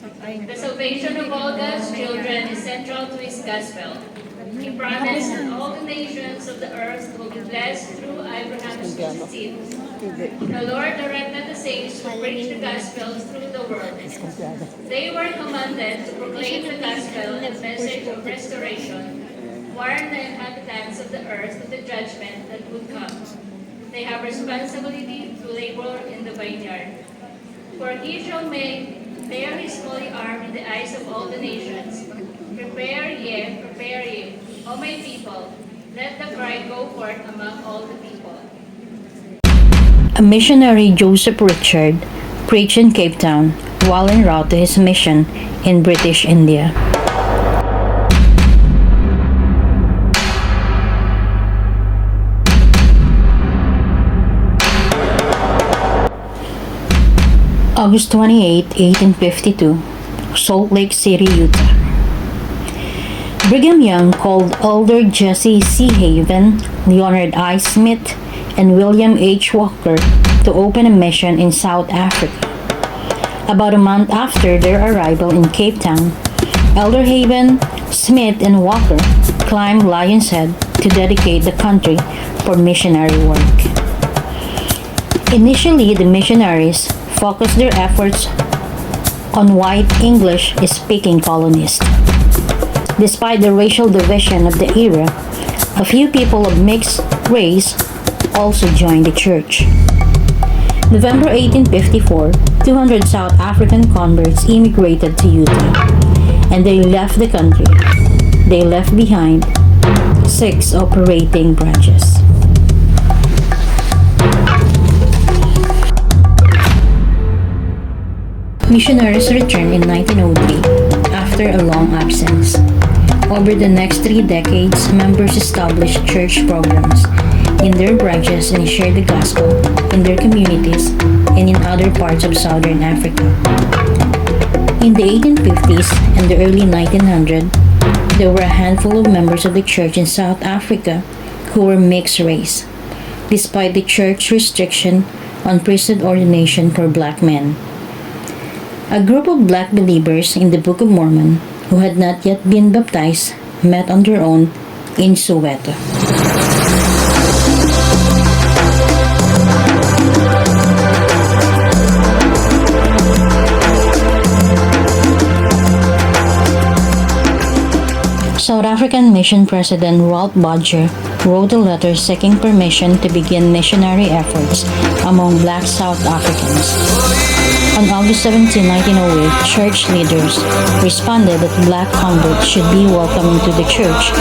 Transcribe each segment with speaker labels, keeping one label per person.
Speaker 1: The salvation of all God's children is central to His gospel. He promised that all the nations of the earth will be blessed through Abraham's seed. The Lord directed the saints to preach the gospel through the world. They were commanded to proclaim the gospel and message of restoration, warn the inhabitants of the earth of the judgment that would come. They have responsibility to labor in the vineyard. For He shall make bare His holy arm in the eyes of all the nations. Prepare ye, O my people, let the cry go forth among all the people.
Speaker 2: A missionary, Joseph Richard, preached in Cape Town while en route to his mission in British India. August 28, 1852, Salt Lake City, Utah. Brigham Young called Elder Jesse C. Haven, Leonard I. Smith, and William H. Walker to open a mission in South Africa. About a month after their arrival in Cape Town, Elder Haven, Smith, and Walker climbed Lion's Head to dedicate the country for missionary work. Initially, the missionaries focused their efforts on white English-speaking colonists. Despite the racial division of the era, a few people of mixed race also joined the church. November 1854, 200 South African converts immigrated to Utah, and they left the country. They left behind 6 operating branches. Missionaries returned in 1903 after a long absence. Over the next 3 decades, members established church programs in their branches and shared the gospel in their communities and in other parts of southern Africa. In the 1850s and the early 1900s, there were a handful of members of the church in South Africa who were mixed race, despite the church restriction on priesthood ordination for black men. A group of black believers in the Book of Mormon who had not yet been baptized met on their own in Soweto. South African Mission President Ralph Bodger wrote a letter seeking permission to begin missionary efforts among black South Africans. On August 17, 1908, church leaders responded that black converts should be welcome into the church,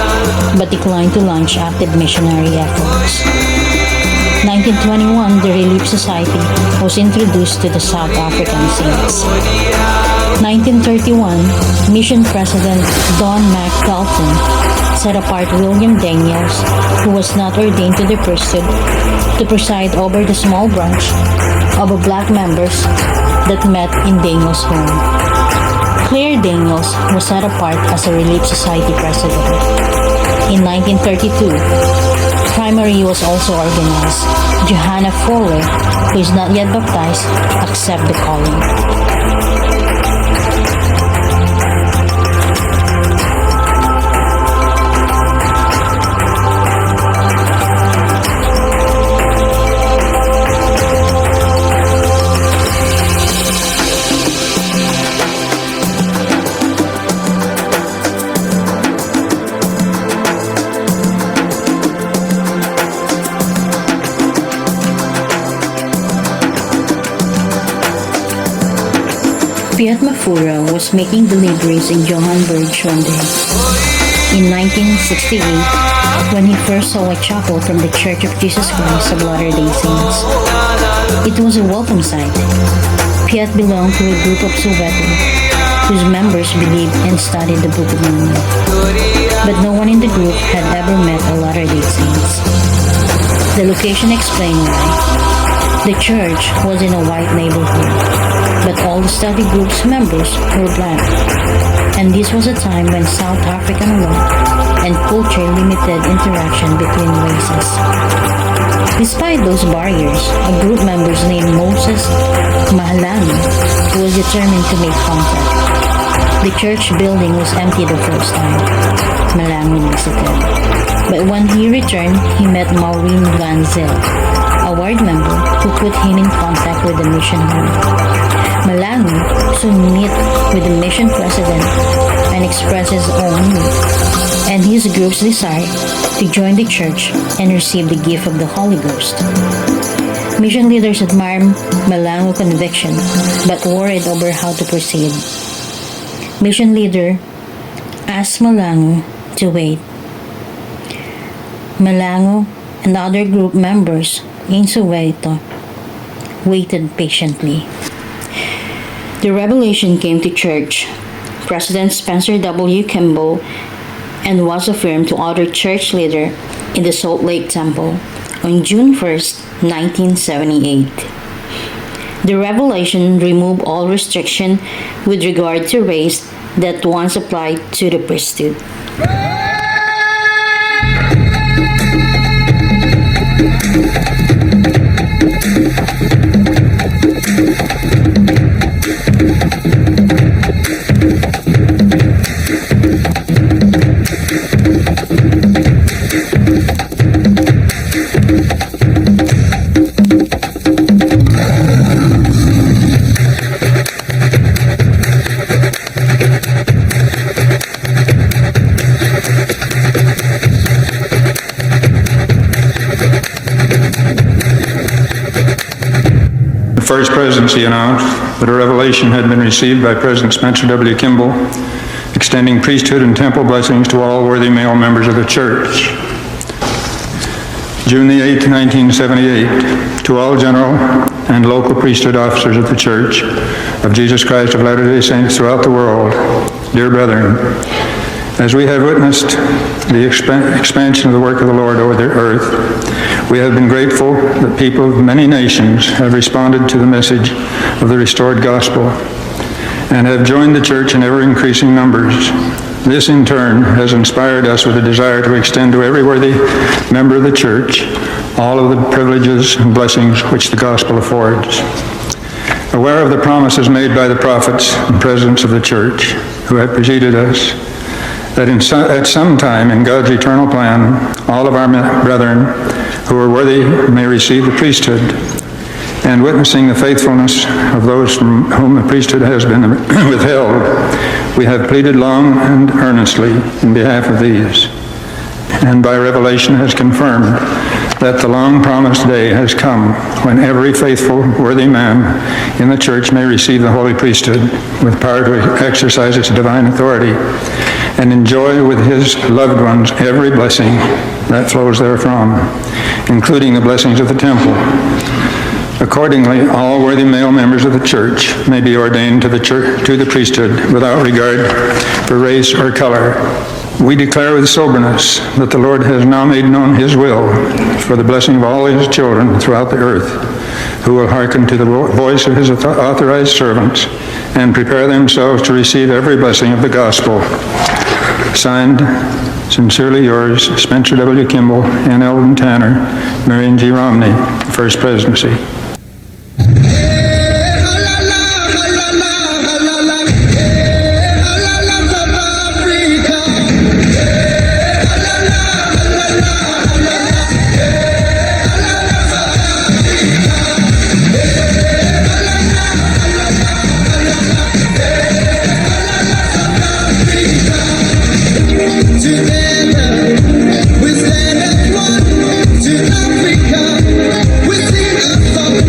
Speaker 2: but declined to launch active missionary efforts. 1921, the Relief Society was introduced to the South African saints. 1931, Mission President Don McDalton set apart William Daniels, who was not ordained to the priesthood, to preside over the small branch of black members that met in Daniels' home. Claire Daniels was set apart as a Relief Society president. In 1932, primary was also organized. Johanna Fuller, who is not yet baptized, accept the calling. Piet Mafura was making deliveries in Johannesburg one day. In 1968, when he first saw a chapel from the Church of Jesus Christ of Latter-day Saints, it was a welcome sight. Piet belonged to a group of Soweto whose members believed and studied the Book of Mormon, but no one in the group had ever met a Latter-day Saints. The location explained why. The church was in a white neighborhood, but all the study group's members were black, and this was a time when South African law and culture limited interaction between races. Despite those barriers, a group member named Moses Mahalani was determined to make contact. The church building was empty the first time Malango visited. But when he returned, he met Maureen Van Zyl, a ward member who put him in contact with the missionary. Malango soon met with the mission president and expressed his own and his group's desire to join the church and receive the gift of the Holy Ghost. Mission leaders admired Malango's conviction but worried over how to proceed. Mission leader asked Malango to wait. Malango and other group members in Soweto waited patiently. The revelation came to church President Spencer W. Kimball and was affirmed to other church leaders in the Salt Lake Temple on June 1st, 1978. The revelation removed all restriction with regard to race that once applied to the priesthood.
Speaker 3: The First Presidency announced that a revelation had been received by President Spencer W. Kimball, extending priesthood and temple blessings to all worthy male members of the church. June the 8th, 1978, to all general and local priesthood officers of the Church of Jesus Christ of Latter-day Saints throughout the world, dear brethren, as we have witnessed the expansion of the work of the Lord over the earth, we have been grateful that people of many nations have responded to the message of the restored gospel and have joined the church in ever-increasing numbers. This, in turn, has inspired us with a desire to extend to every worthy member of the church all of the privileges and blessings which the gospel affords. Aware of the promises made by the prophets and presidents of the church who have preceded us, that at some time in God's eternal plan, all of our brethren who are worthy may receive the priesthood, and witnessing the faithfulness of those from whom the priesthood has been withheld, we have pleaded long and earnestly in behalf of these, and by revelation has confirmed that the long-promised day has come when every faithful, worthy man in the church may receive the holy priesthood with power to exercise its divine authority and enjoy with his loved ones every blessing that flows therefrom, including the blessings of the temple. Accordingly, all worthy male members of the church may be ordained to the priesthood without regard for race or color. We declare with soberness that the Lord has now made known his will for the blessing of all his children throughout the earth, who will hearken to the voice of his authorized servants and prepare themselves to receive every blessing of the gospel. Signed, sincerely yours, Spencer W. Kimball, N. Eldon Tanner, Marion G. Romney, First Presidency.
Speaker 4: Together, we stand as one. To Africa, we sing a song.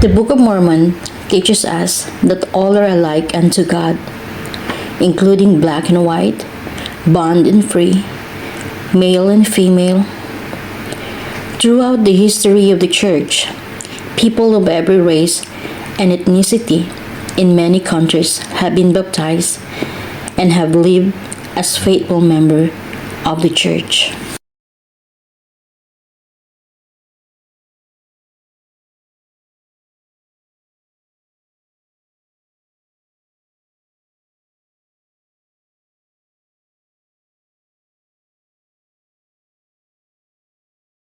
Speaker 2: The Book of Mormon teaches us that all are alike unto God, including black and white, bond and free, male and female. Throughout the history of the Church, people of every race and ethnicity in many countries have been baptized and have lived as faithful members of the Church.